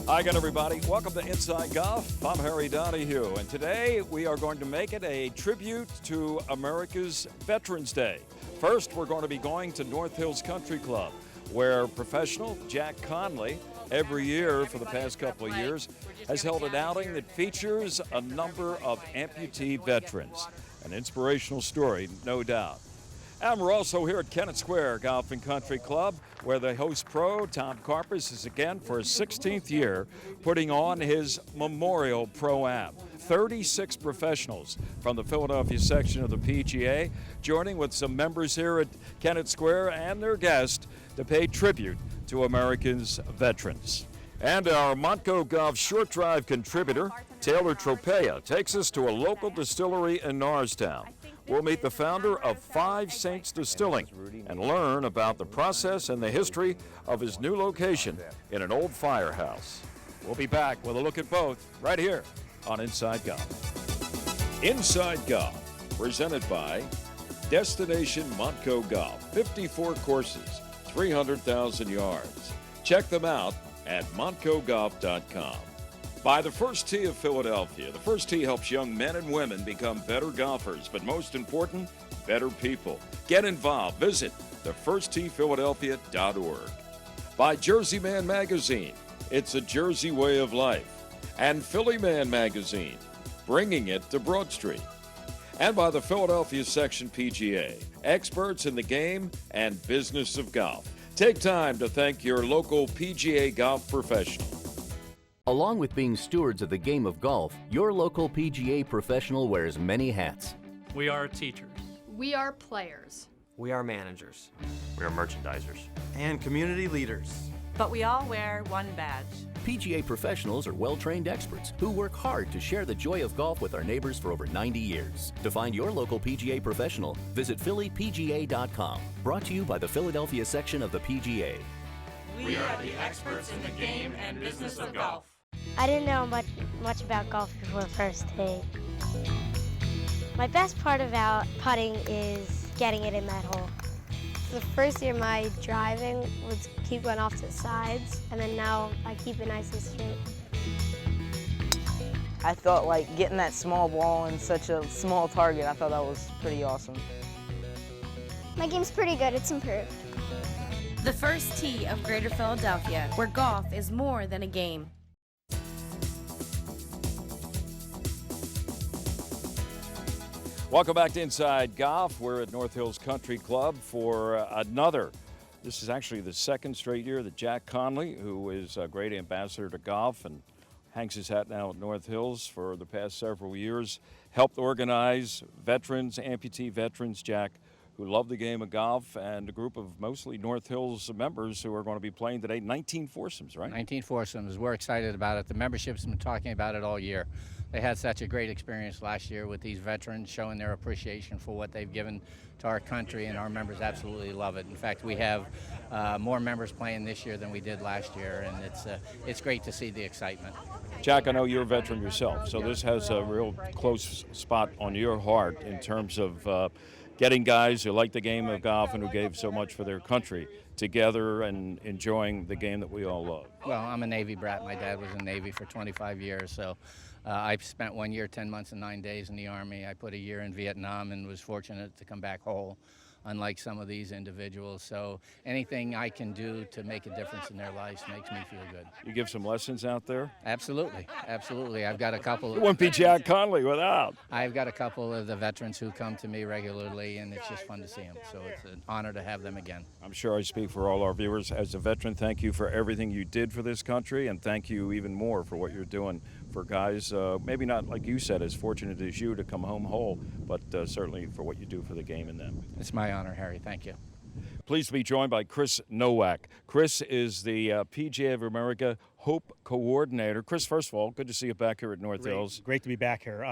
Hi again, everybody. Welcome to Inside Golf. I'm Harry Donahue, and today we are going to make it a tribute to America's Veterans Day. First, we're going to be going to North Hills Country Club, where professional Jack Conley, every year for the past couple of years, has held an outing that features a number of amputee veterans. An inspirational story, no doubt. And we're also here at Kennett Square Golf and Country Club, where the host pro, Tom Karpus, is again for his 16th year putting on his Memorial Pro-Am. 36 professionals from the Philadelphia section of the PGA joining with some members here at Kennett Square and their guest to pay tribute to America's veterans. And our Montco Golf short drive contributor, Taylor Tropea, takes us to a local distillery in Norristown. We'll meet the founder of Five Saints Distilling and learn about the process and the history of his new location in an old firehouse. We'll be back with a look at both right here on Inside Golf. Inside Golf, presented by Destination Montco Golf, 54 courses, 300,000 yards. Check them out at montcogolf.com. By the First Tee of Philadelphia. The First Tee helps young men and women become better golfers, but most important, better people. Get involved. Visit thefirstteephiladelphia.org. By Jersey Man Magazine. It's a Jersey way of life. And Philly Man Magazine, bringing it to Broad Street. And by the Philadelphia Section PGA, experts in the game and business of golf. Take time to thank your local PGA golf professional. Along with being stewards of the game of golf, your local PGA professional wears many hats. We are teachers. We are players. We are managers. We are merchandisers. And community leaders. But we all wear one badge. PGA professionals are well-trained experts who work hard to share the joy of golf with our neighbors for over 90 years. To find your local PGA professional, visit phillypga.com. Brought to you by the Philadelphia section of the PGA. We are the experts in the game and business of golf. I didn't know much about golf before first tee. My best part about putting is getting it in that hole. The first year my driving would keep going off to the sides, and then now I keep it nice and straight. I thought like getting that small ball in such a small target, I thought that was pretty awesome. My game's pretty good, it's improved. The First Tee of Greater Philadelphia, where golf is more than a game. Welcome back to Inside Golf. We're at North Hills Country Club for this is actually the second straight year that Jack Conley, who is a great ambassador to golf and hangs his hat now at North Hills for the past several years, helped organize veterans, amputee veterans, Jack, who love the game of golf, and a group of mostly North Hills members who are going to be playing today. 19 foursomes, right? 19 foursomes. We're excited about it. The membership's been talking about it all year. They had such a great experience last year with these veterans showing their appreciation for what they've given to our country, and our members absolutely love it. In fact, we have more members playing this year than we did last year, and it's great to see the excitement. Jack, I know you're a veteran yourself, so this has a real close spot on your heart in terms of getting guys who like the game of golf and who gave so much for their country together and enjoying the game that we all love. Well, I'm a Navy brat. My dad was in the Navy for 25 years, so I've spent 1 year, 10 months, and 9 days in the Army. I put a year in Vietnam and was fortunate to come back whole, unlike some of these individuals. So anything I can do to make a difference in their lives makes me feel good. You give some lessons out there? Absolutely, absolutely. I've got a couple. You wouldn't be Jack Conley without. I've got a couple of the veterans who come to me regularly, and it's just fun to see them. So it's an honor to have them again. I'm sure I speak for all our viewers. As a veteran, thank you for everything you did for this country, and thank you even more for what you're doing for guys, maybe not, like you said, as fortunate as you to come home whole, but certainly for what you do for the game and them. It's my honor, Harry. Thank you. Pleased to be joined by Chris Nowak. Chris is the PGA of America Hope Coordinator. Chris, first of all, good to see you back here at North Hills. Great to be back here.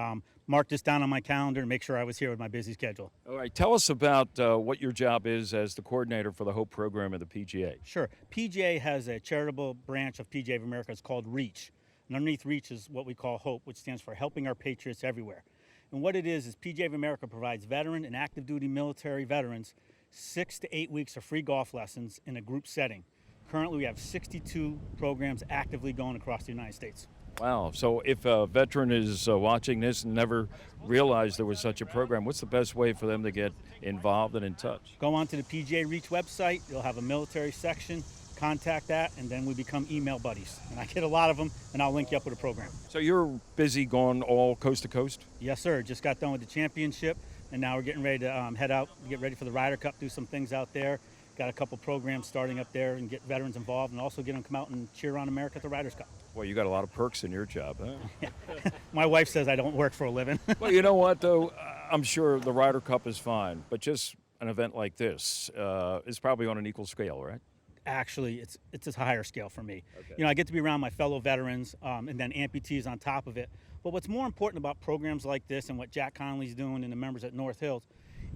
Marked this down on my calendar to make sure I was here with my busy schedule. All right, tell us about what your job is as the coordinator for the Hope program of the PGA. Sure. PGA has a charitable branch of PGA of America. It's called REACH. And underneath REACH is what we call HOPE, which stands for Helping Our Patriots Everywhere. And what it is PGA of America provides veteran and active duty military veterans 6 to 8 weeks of free golf lessons in a group setting. Currently, we have 62 programs actively going across the United States. Wow. So if a veteran is watching this and never realized there was such a program, what's the best way for them to get involved and in touch? Go onto the PGA Reach website. You'll have a military section. Contact that, and then we become email buddies. And I get a lot of them, and I'll link you up with a program. So you're busy going all coast to coast? Yes, sir. Just got done with the championship, and now we're getting ready to head out, get ready for the Ryder Cup, do some things out there. Got a couple programs starting up there and get veterans involved, and also get them to come out and cheer on America at the Ryder Cup. Well, you got a lot of perks in your job, huh? My wife says I don't work for a living. Well, you know what, though? I'm sure the Ryder Cup is fine, but just an event like this is probably on an equal scale, right? Actually, it's a higher scale for me. Okay. You know, I get to be around my fellow veterans, and then amputees on top of it. But what's more important about programs like this and what Jack Connolly's doing and the members at North Hills,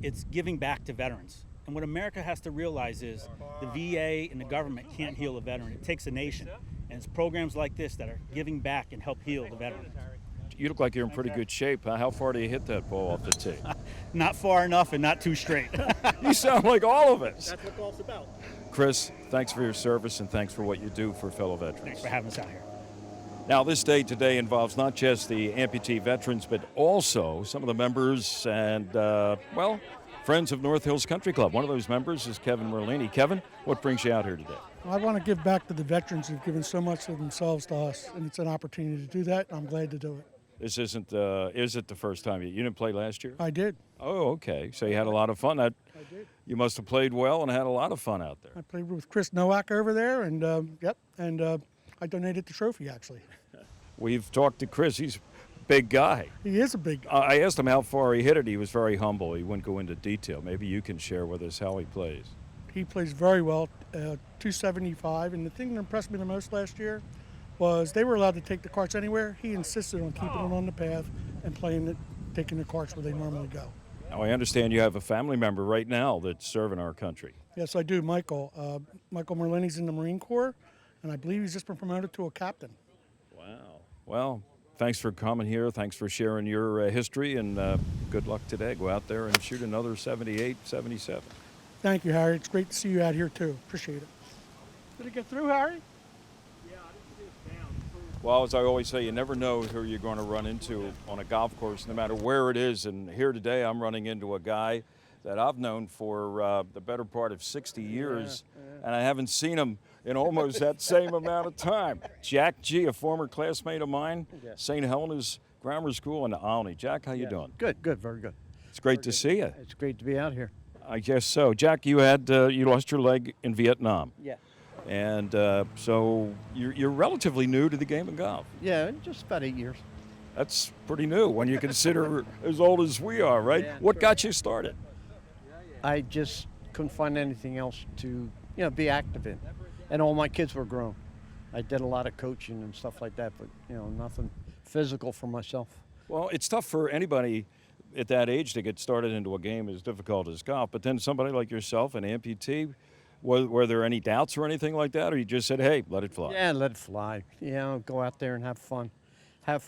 it's giving back to veterans. And what America has to realize is the VA and the government can't heal a veteran. It takes a nation. And it's programs like this that are giving back and help heal the veteran. You look like you're in pretty good shape. How far do you hit that ball off the tee? Not far enough and not too straight. You sound like all of us. That's what golf's about. Chris, thanks for your service and thanks for what you do for fellow veterans. Thanks for having us out here. Now, this day today involves not just the amputee veterans, but also some of the members and, well, friends of North Hills Country Club. One of those members is Kevin Merlini. Kevin, what brings you out here today? I want to give back to the veterans who've given so much of themselves to us, and it's an opportunity to do that. I'm glad to do it. This isn't, is it the first time you didn't play last year? I did. Oh, okay. So you had a lot of fun. I did. You must have played well and had a lot of fun out there. I played with Chris Nowak over there, and I donated the trophy, actually. We've talked to Chris. He's a big guy. He is a big guy. I asked him how far he hit it. He was very humble. He wouldn't go into detail. Maybe you can share with us how he plays. He plays very well, 275, and the thing that impressed me the most last year was they were allowed to take the carts anywhere. He insisted on keeping it on the path and playing it, taking the carts where they normally go. Now, I understand you have a family member right now that's serving our country. Yes, I do, Michael. Michael Merlini's in the Marine Corps, and I believe he's just been promoted to a captain. Wow. Well, thanks for coming here. Thanks for sharing your history, and good luck today. Go out there and shoot another 78, 77. Thank you, Harry. It's great to see you out here, too. Appreciate it. Did it get through, Harry? Well, as I always say, you never know who you're going to run into on a golf course, no matter where it is. And here today, I'm running into a guy that I've known for the better part of 60 years, and I haven't seen him in almost that same amount of time. Jack G., a former classmate of mine, St. Helena's Grammar School in Olney. Jack, how you doing? Good, very good. It's great to see you. It's great to be out here. I guess so. Jack, you had you lost your leg in Vietnam. Yeah. And so you're relatively new to the game of golf. Yeah, just about 8 years. That's pretty new when you consider as old as we are, right? Yeah, what got you started? I just couldn't find anything else to, be active in. And all my kids were grown. I did a lot of coaching and stuff like that, but, nothing physical for myself. Well, it's tough for anybody at that age to get started into a game as difficult as golf. But then somebody like yourself, an amputee, were there any doubts or anything like that, or you just said, hey, let it fly? Yeah, let it fly. Go out there and have fun.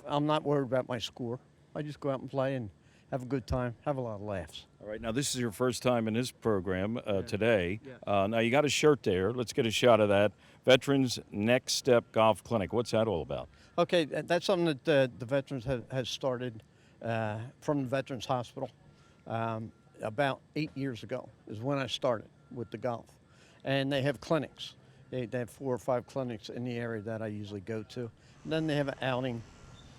I'm not worried about my score. I just go out and play and have a good time, have a lot of laughs. All right, now this is your first time in this program today. Yeah. Now you got a shirt there. Let's get a shot of that. Veterans Next Step Golf Clinic. What's that all about? Okay, that's something that the Veterans has started from the Veterans Hospital. About 8 years ago is when I started with the golf. And they have clinics. They have 4 or 5 clinics in the area that I usually go to. And then they have an outing,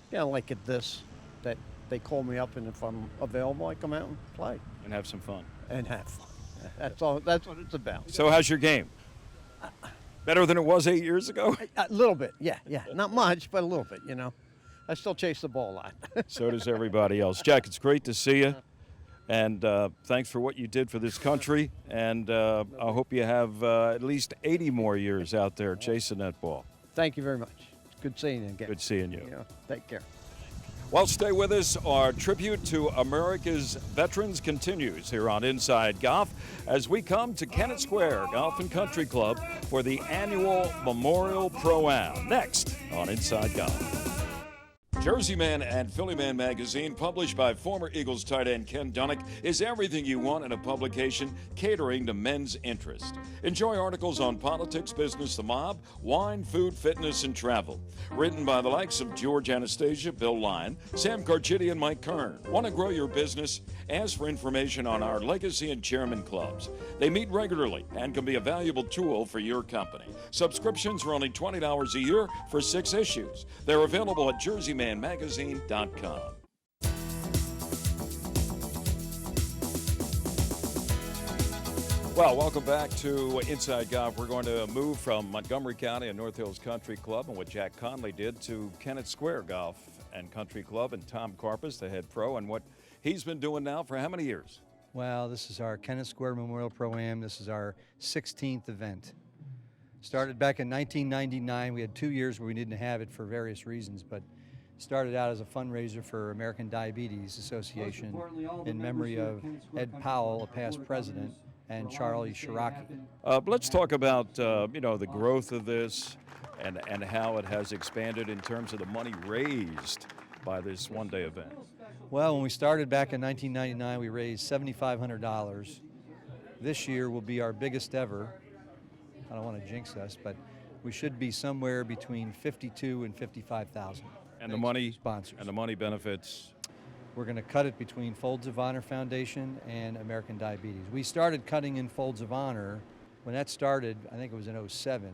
like at this, that they call me up, and if I'm available, I come out and play. And have some fun. And have fun. That's all. That's what it's about. So how's your game? Better than it was 8 years ago? A little bit, yeah. Not much, but a little bit, I still chase the ball a lot. So does everybody else. Jack, it's great to see you. And thanks for what you did for this country. And I hope you have at least 80 more years out there chasing that ball. Thank you very much. It's good seeing you again. Good seeing you. Take care. Well, stay with us. Our tribute to America's veterans continues here on Inside Golf as we come to Kennett Square Golf and Country Club for the annual Memorial Pro-Am. Next on Inside Golf. Jersey Man and Philly Man magazine, published by former Eagles tight end Ken Dunnick, is everything you want in a publication catering to men's interest. Enjoy articles on politics, business, the mob, wine, food, fitness, and travel. Written by the likes of George Anastasia, Bill Lyon, Sam Carchidi, and Mike Kern. Want to grow your business? Ask for information on our Legacy and Chairman Clubs. They meet regularly and can be a valuable tool for your company. Subscriptions are only $20 a year for 6 issues. They're available at jerseymanmagazine.com. Well, welcome back to Inside Golf. We're going to move from Montgomery County and North Hills Country Club and what Jack Conley did to Kennett Square Golf and Country Club and Tom Karpus, the head pro, and what he's been doing now for how many years? Well, this is our Kennett Square Memorial Pro-Am. This is our 16th event. Started back in 1999. We had 2 years where we didn't have it for various reasons, but started out as a fundraiser for American Diabetes Association in memory of Ed Powell, a past president, and Charlie Shiraki. Let's talk about the growth of this and how it has expanded in terms of the money raised by this one-day event. Well, when we started back in 1999, we raised $7,500. This year will be our biggest ever. I don't want to jinx us, but we should be somewhere between 52 and 55,000. And the money sponsors. And the money benefits. We're going to cut it between Folds of Honor Foundation and American Diabetes. We started cutting in Folds of Honor. When that started, I think it was in '07,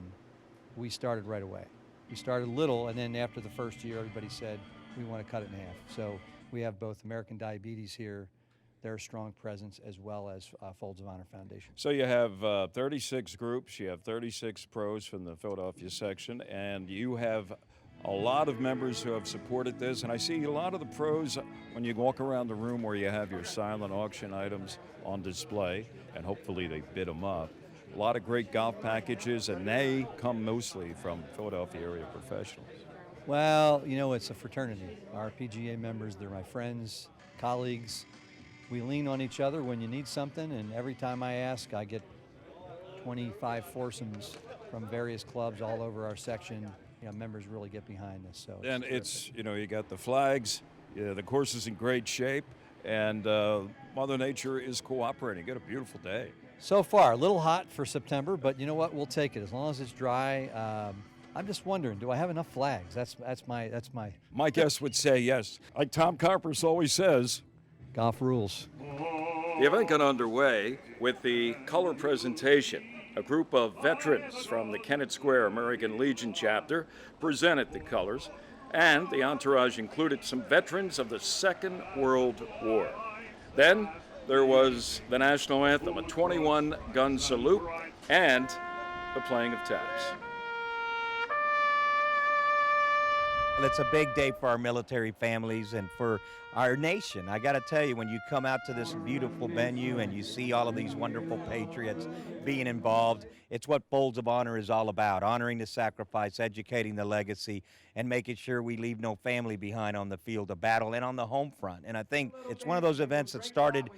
we started right away. We started little, and then after the first year, everybody said, we want to cut it in half. So we have both American Diabetes here, their strong presence, as well as Folds of Honor Foundation. So you have 36 groups, you have 36 pros from the Philadelphia section, and you have a lot of members who have supported this, and I see a lot of the pros when you walk around the room where you have your silent auction items on display, and hopefully they bid them up. A lot of great golf packages, and they come mostly from Philadelphia area professionals. Well, it's a fraternity. Our PGA members, they're my friends, colleagues. We lean on each other when you need something, and every time I ask, I get 25 foursomes from various clubs all over our section. Members really get behind this. So and it's you got the flags, the course is in great shape, and Mother Nature is cooperating. Get a beautiful day. So far, a little hot for September, but you know what? We'll take it as long as it's dry. I'm just wondering, do I have enough flags? That's my. My guess would say yes. Like Tom Karpus always says, golf rules. The event got underway with the color presentation. A group of veterans from the Kennett Square American Legion chapter presented the colors, and the entourage included some veterans of the Second World War. Then there was the national anthem, a 21-gun salute, and the playing of taps. It's a big day for our military families and for our nation. I got to tell you, when you come out to this beautiful venue and you see all of these wonderful patriots being involved, it's what Folds of Honor is all about, honoring the sacrifice, educating the legacy, and making sure we leave no family behind on the field of battle and on the home front. And I think it's one of those events that started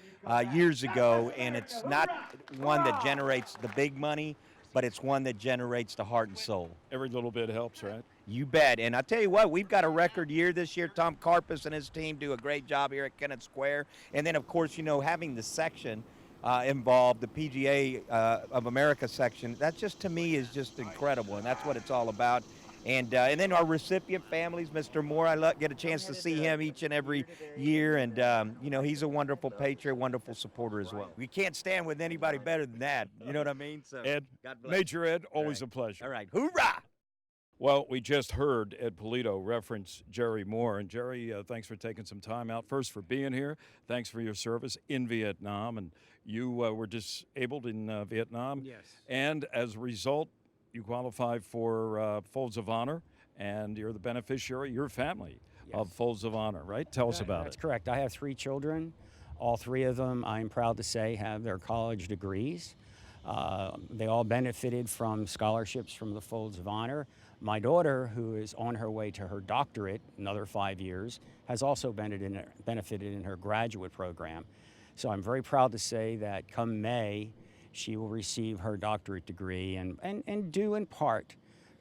years ago, and it's not one that generates the big money, but it's one that generates the heart and soul. Every little bit helps, right? You bet. And I tell you what, we've got a record year this year. Tom Karpus and his team do a great job here at Kennett Square. And then, of course, having the section involved, the PGA of America section, that just, to me, is just incredible. And that's what it's all about. And then our recipient families, Mr. Moore, I get a chance to see him each and every year. And, he's a wonderful patriot, wonderful supporter as well. We can't stand with anybody better than that. You know what I mean? So, Ed, God bless. Major Ed, always a pleasure. All right. Hoorah! Well, we just heard Ed Polito reference Jerry Moore. And Jerry, thanks for taking some time out. First, for being here. Thanks for your service in Vietnam. And you were disabled in Vietnam. Yes. And as a result, you qualify for Folds of Honor, and you're the beneficiary, your family, of Folds of Honor, right? Tell us about That's it. correct. I have 3 children. All 3 of them, I'm proud to say, have their college degrees. They all benefited from scholarships from the Folds of Honor. My daughter, who is on her way to her doctorate, another 5 years, has also benefited in her graduate program. So I'm very proud to say that come May, she will receive her doctorate degree and due in part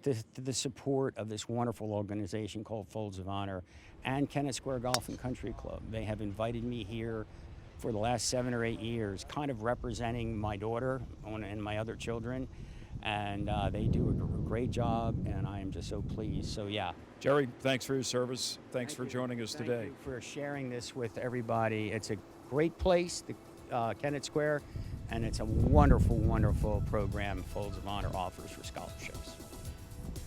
the support of this wonderful organization called Folds of Honor and Kennett Square Golf and Country Club. They have invited me here for the last 7 or 8 years, kind of representing my daughter and my other children. And they do a great job, and I am just so pleased. So yeah. Jerry, thanks for your service. Thanks for joining us today. Thank you for sharing this with everybody. It's a great place, the Kennett Square, and it's a wonderful, wonderful program Folds of Honor offers for scholarships.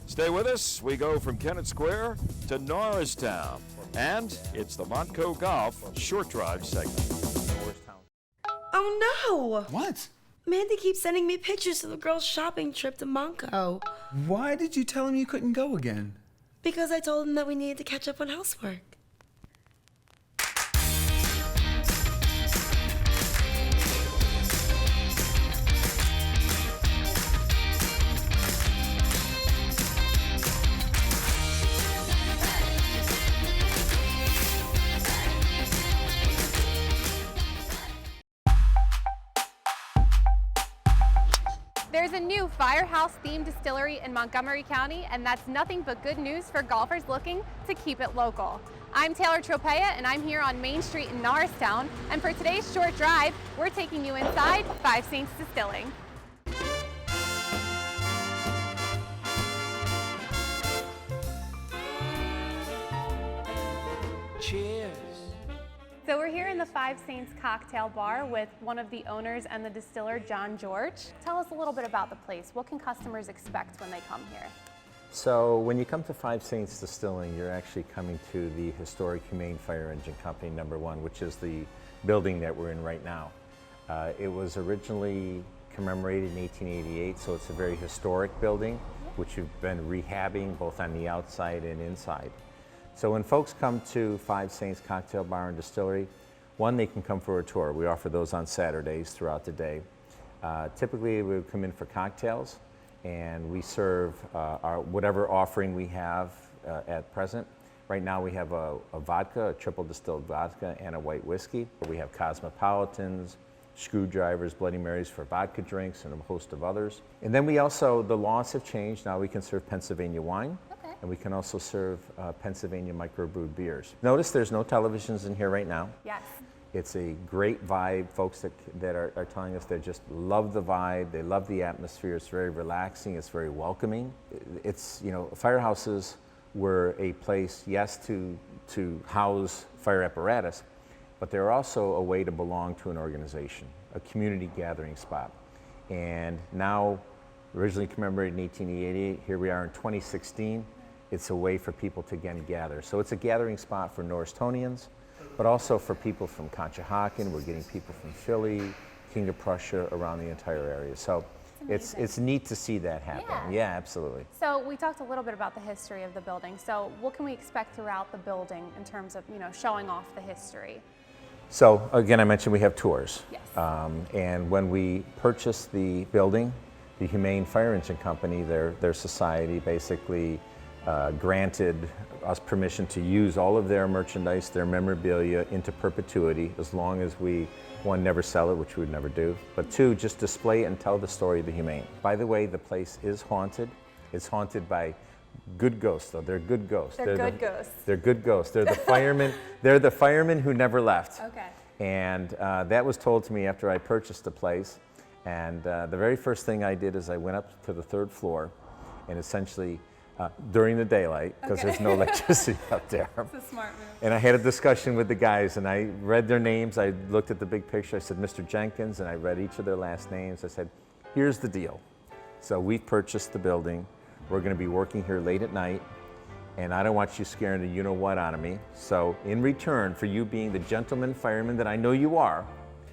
Stay with us. We go from Kennett Square to Norristown, and it's the Montco Golf Short Drive segment. Oh no! What? Mandy keeps sending me pictures of the girls' shopping trip to Montco. Why did you tell him you couldn't go again? Because I told him that we needed to catch up on housework. There's a new firehouse-themed distillery in Montgomery County, and that's nothing but good news for golfers looking to keep it local. I'm Taylor Tropea, and I'm here on Main Street in Norristown, and for today's short drive, we're taking you inside Five Saints Distilling. Cheers. So we're here in the Five Saints cocktail bar with one of the owners and the distiller, John George. Tell us a little bit about the place. What can customers expect when they come here? So when you come to Five Saints Distilling, you're actually coming to the historic Humane Fire Engine Company #1, which is the building that we're in right now. It was originally commemorated in 1888, so it's a very historic building, which we've been rehabbing both on the outside and inside. So when folks come to Five Saints Cocktail Bar and Distillery, one, they can come for a tour. We offer those on Saturdays throughout the day. Typically, we would come in for cocktails, and we serve our whatever offering we have at present. Right now, we have a vodka, a triple distilled vodka, and a white whiskey. We have cosmopolitans, screwdrivers, Bloody Marys for vodka drinks, and a host of others. And then we also, the laws have changed. Now we can serve Pennsylvania wine. And we can also serve Pennsylvania microbrewed beers. Notice there's no televisions in here right now. Yes. It's a great vibe. Folks that are telling us they just love the vibe, they love the atmosphere. It's very relaxing, it's very welcoming. It's, you know, firehouses were a place, yes, to house fire apparatus, but they're also a way to belong to an organization, a community gathering spot. And now, originally commemorated in 1888, here we are in 2016. It's a way for people to again gather. So it's a gathering spot for Norristonians, but also for people from Conshohocken. We're getting people from Philly, King of Prussia, around the entire area. So it's neat to see that happen. Yeah, absolutely. So we talked a little bit about the history of the building. So what can we expect throughout the building in terms of, you know, showing off the history? So again, I mentioned we have tours. Yes. And when we purchased the building, the Humane Fire Engine Company, their society basically granted us permission to use all of their merchandise, their memorabilia into perpetuity, as long as we, one, never sell it, which we would never do, but two, just display it and tell the story of the Humane. By the way, the place is haunted. It's haunted by good ghosts, though. They're good ghosts. They're good ghosts. They're good ghosts. They're the firemen. They're the firemen who never left. Okay. And that was told to me after I purchased the place. And the very first thing I did is I went up to the 3rd floor, and essentially during the daylight, because there's no electricity up there. That's a smart move. And I had a discussion with the guys, and I read their names. I looked at the big picture. I said, Mr. Jenkins, and I read each of their last names. I said, here's the deal. So we've purchased the building. We're going to be working here late at night, and I don't want you scaring the you-know-what out of me. So in return for you being the gentleman fireman that I know you are,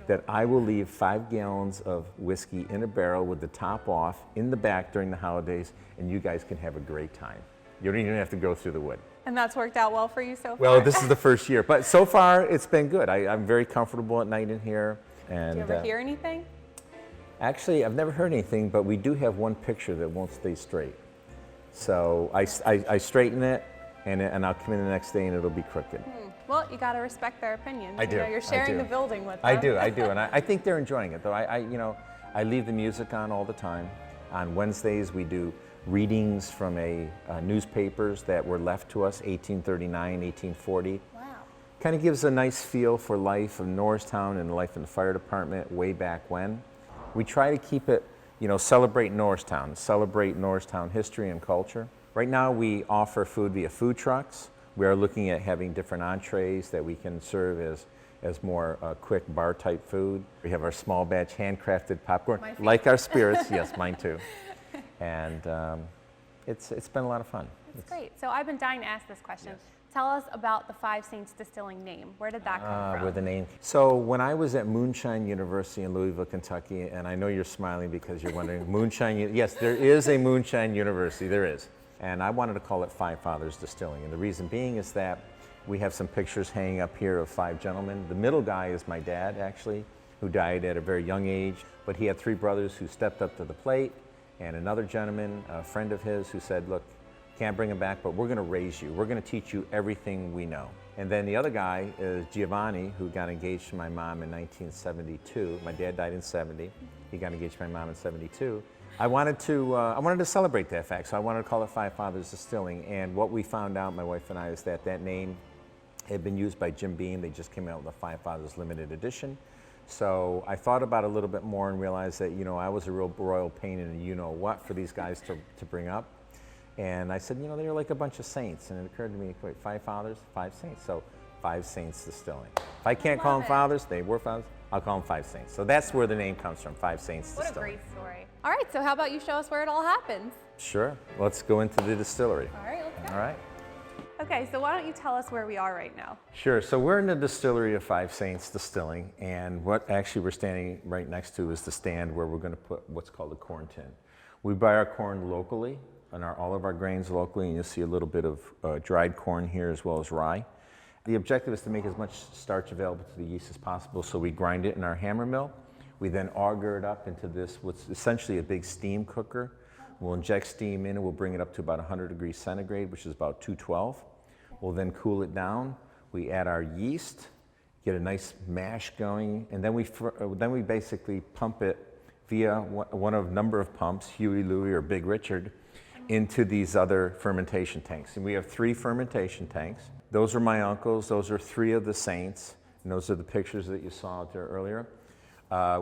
that I will leave 5 gallons of whiskey in a barrel with the top off in the back during the holidays, and you guys can have a great time. You don't even have to go through the wood. And that's worked out well for you so far? Well, this is the first year, but so far it's been good. I'm very comfortable at night in here. And, do you ever hear anything? Actually, I've never heard anything, but we do have one picture that won't stay straight. So I straighten it, and I'll come in the next day and it'll be crooked. Well, you got to respect their opinions. I do. You know, you're sharing the building with them. I do, and I think they're enjoying it, though. I leave the music on all the time. On Wednesdays, we do readings from newspapers that were left to us, 1839, 1840. Wow. Kind of gives a nice feel for life of Norristown and life in the fire department way back when. We try to keep it, celebrate Norristown history and culture. Right now we offer food via food trucks. We are looking at having different entrees that we can serve as more quick bar type food. We have our small batch handcrafted popcorn, like our spirits, yes, mine too. And it's been a lot of fun. That's great. So I've been dying to ask this question. Yes. Tell us about the Five Saints Distilling name. Where did that come from? Where the name. So when I was at Moonshine University in Louisville, Kentucky, and I know you're smiling because you're wondering, Moonshine, yes, there is a Moonshine University, there is. And I wanted to call it Five Fathers Distilling. And the reason being is that we have some pictures hanging up here of 5 gentlemen. The middle guy is my dad, actually, who died at a very young age. But he had 3 brothers who stepped up to the plate, and another gentleman, a friend of his, who said, look, can't bring him back, but we're going to raise you. We're going to teach you everything we know. And then the other guy is Giovanni, who got engaged to my mom in 1972. My dad died in 70. He got engaged to my mom in 72. I wanted to celebrate that fact, so I wanted to call it Five Fathers Distilling. And what we found out, my wife and I, is that that name had been used by Jim Beam. They just came out with a Five Fathers limited edition. So I thought about it a little bit more and realized that, I was a real royal pain in the you-know-what for these guys to bring up. And I said, they're like a bunch of saints. And it occurred to me, wait, 5 fathers, 5 saints. So 5 Saints Distilling. If I can't call them fathers, they were fathers, I'll call them 5 saints. So that's where the name comes from, 5 Saints Distilling. What a great story. All right, so how about you show us where it all happens? Sure, let's go into the distillery. All right, let's go. All right. Okay, so why don't you tell us where we are right now? Sure, so we're in the distillery of 5 Saints Distilling, and what actually we're standing right next to is the stand where we're going to put what's called a corn tin. We buy our corn locally, and all of our grains locally, and you'll see a little bit of dried corn here as well as rye. The objective is to make as much starch available to the yeast as possible, so we grind it in our hammer mill. We then auger it up into this, what's essentially a big steam cooker. We'll inject steam in, and we'll bring it up to about 100 degrees centigrade, which is about 212. We'll then cool it down. We add our yeast, get a nice mash going, and then we basically pump it via one of a number of pumps, Huey, Louie, or Big Richard, into these other fermentation tanks. And we have 3 fermentation tanks. Those are my uncles. Those are 3 of the saints, and those are the pictures that you saw out there earlier.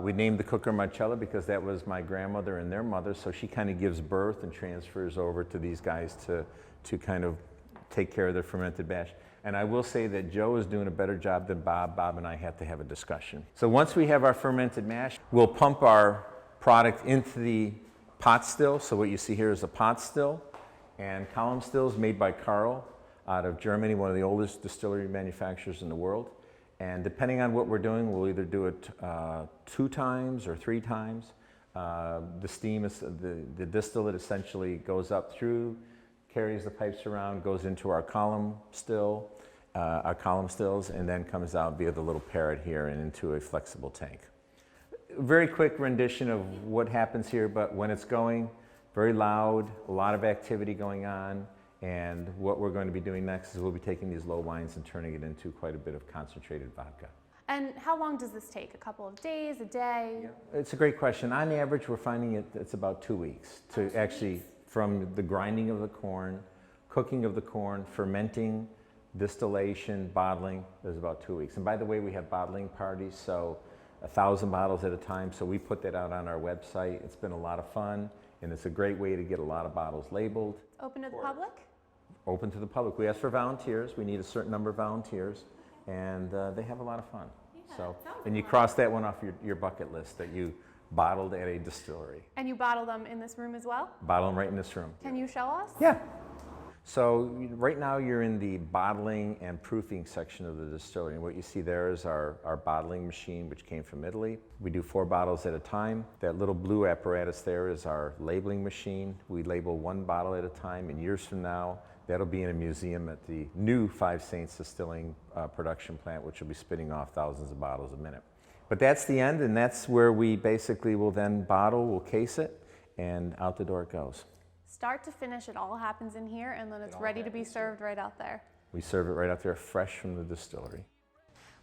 We named the cooker Marcella because that was my grandmother and their mother, so she kind of gives birth and transfers over to these guys to kind of take care of their fermented batch. And I will say that Joe is doing a better job than Bob. Bob and I have to have a discussion. So once we have our fermented mash, we'll pump our product into the pot still. So what you see here is a pot still and column stills made by Carl out of Germany, one of the oldest distillery manufacturers in the world. And depending on what we're doing, we'll either do it 2 times or 3 times. The steam, the distillate essentially goes up through, carries the pipes around, goes into our column stills, and then comes out via the little parrot here and into a flexible tank. Very quick rendition of what happens here, but when it's going, very loud, a lot of activity going on. And what we're going to be doing next is we'll be taking these low wines and turning it into quite a bit of concentrated vodka. And how long does this take? A couple of days, a day? It's a great question. On average, we're finding it's about 2 weeks to actually, from the grinding of the corn, cooking of the corn, fermenting, distillation, bottling, there's about 2 weeks. And by the way, we have bottling parties, so 1,000 bottles at a time. So we put that out on our website. It's been a lot of fun, and it's a great way to get a lot of bottles labeled. Open to the public? Open to the public. We ask for volunteers. We need a certain number of volunteers, and they have a lot of fun. Yeah, so, and you cross that one off your bucket list that you bottled at a distillery. And you bottle them in this room as well? Bottle them right in this room. Can you show us? Yeah. So right now you're in the bottling and proofing section of the distillery, and what you see there is our bottling machine, which came from Italy. We do 4 bottles at a time. That little blue apparatus there is our labeling machine. We label 1 bottle at a time, and years from now, that'll be in a museum at the new 5 Saints Distilling production plant, which will be spitting off thousands of bottles a minute. But that's the end, and that's where we basically will then bottle, we'll case it, and out the door it goes. Start to finish, it all happens in here, and then it's ready to be served right out there. We serve it right out there, fresh from the distillery.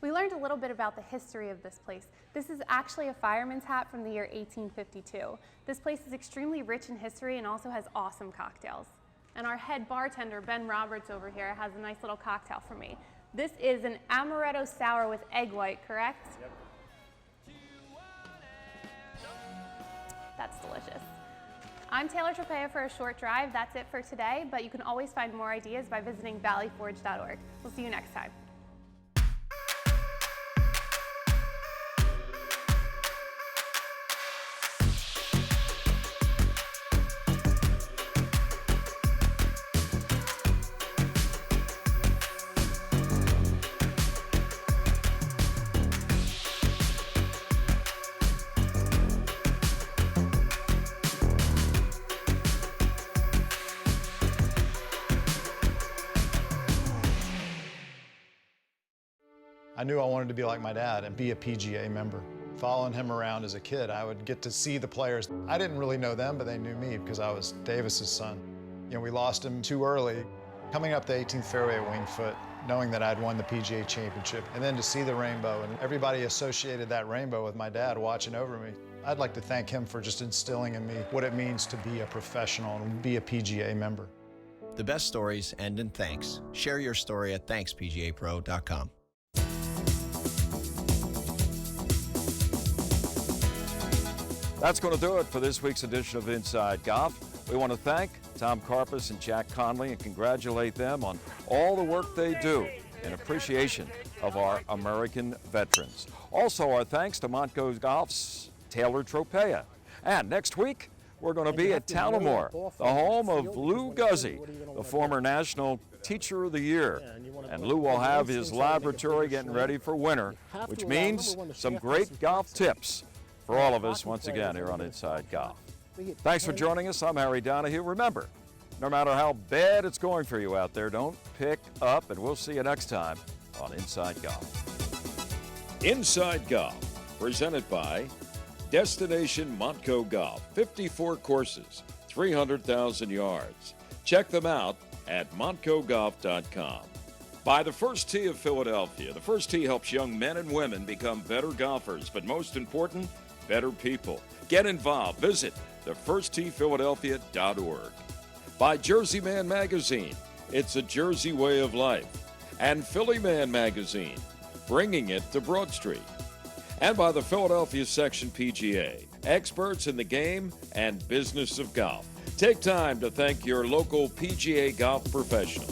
We learned a little bit about the history of this place. This is actually a fireman's hat from the year 1852. This place is extremely rich in history and also has awesome cocktails. And our head bartender, Ben Roberts over here, has a nice little cocktail for me. This is an amaretto sour with egg white, correct? Yep. That's delicious. I'm Taylor Tropea for A Short Drive. That's it for today, but you can always find more ideas by visiting valleyforge.org. We'll see you next time. I knew I wanted to be like my dad and be a PGA member. Following him around as a kid, I would get to see the players. I didn't really know them, but they knew me because I was Davis's son. You know, we lost him too early. Coming up the 18th fairway at Winged Foot, knowing that I'd won the PGA Championship, and then to see the rainbow, and everybody associated that rainbow with my dad watching over me. I'd like to thank him for just instilling in me what it means to be a professional and be a PGA member. The best stories end in thanks. Share your story at ThanksPGAPro.com. That's going to do it for this week's edition of Inside Golf. We want to thank Tom Karpus and Jack Conley and congratulate them on all the work they do in appreciation of our American veterans. Also, our thanks to Montco Golf's Taylor Tropea. And next week, we're going to be at Tullamore, the home of Lou Guzzi, the former National Teacher of the Year. And Lou will have his laboratory getting ready for winter, which means some great golf tips for all of us once again here on Inside Golf. Thanks for joining us. I'm Harry Donahue. Remember, no matter how bad it's going for you out there, don't pick up, and we'll see you next time on Inside Golf. Inside Golf, presented by Destination Montco Golf, 54 courses, 300,000 yards. Check them out at montcogolf.com. By the First Tee of Philadelphia. The First Tee helps young men and women become better golfers, but most important, better people. Get involved. Visit thefirsttphiladelphia.org. By Jersey Man Magazine. It's a Jersey way of life. And Philly Man Magazine, bringing it to Broad Street. And by the Philadelphia Section PGA, experts in the game and business of golf. Take time to thank your local PGA golf professional.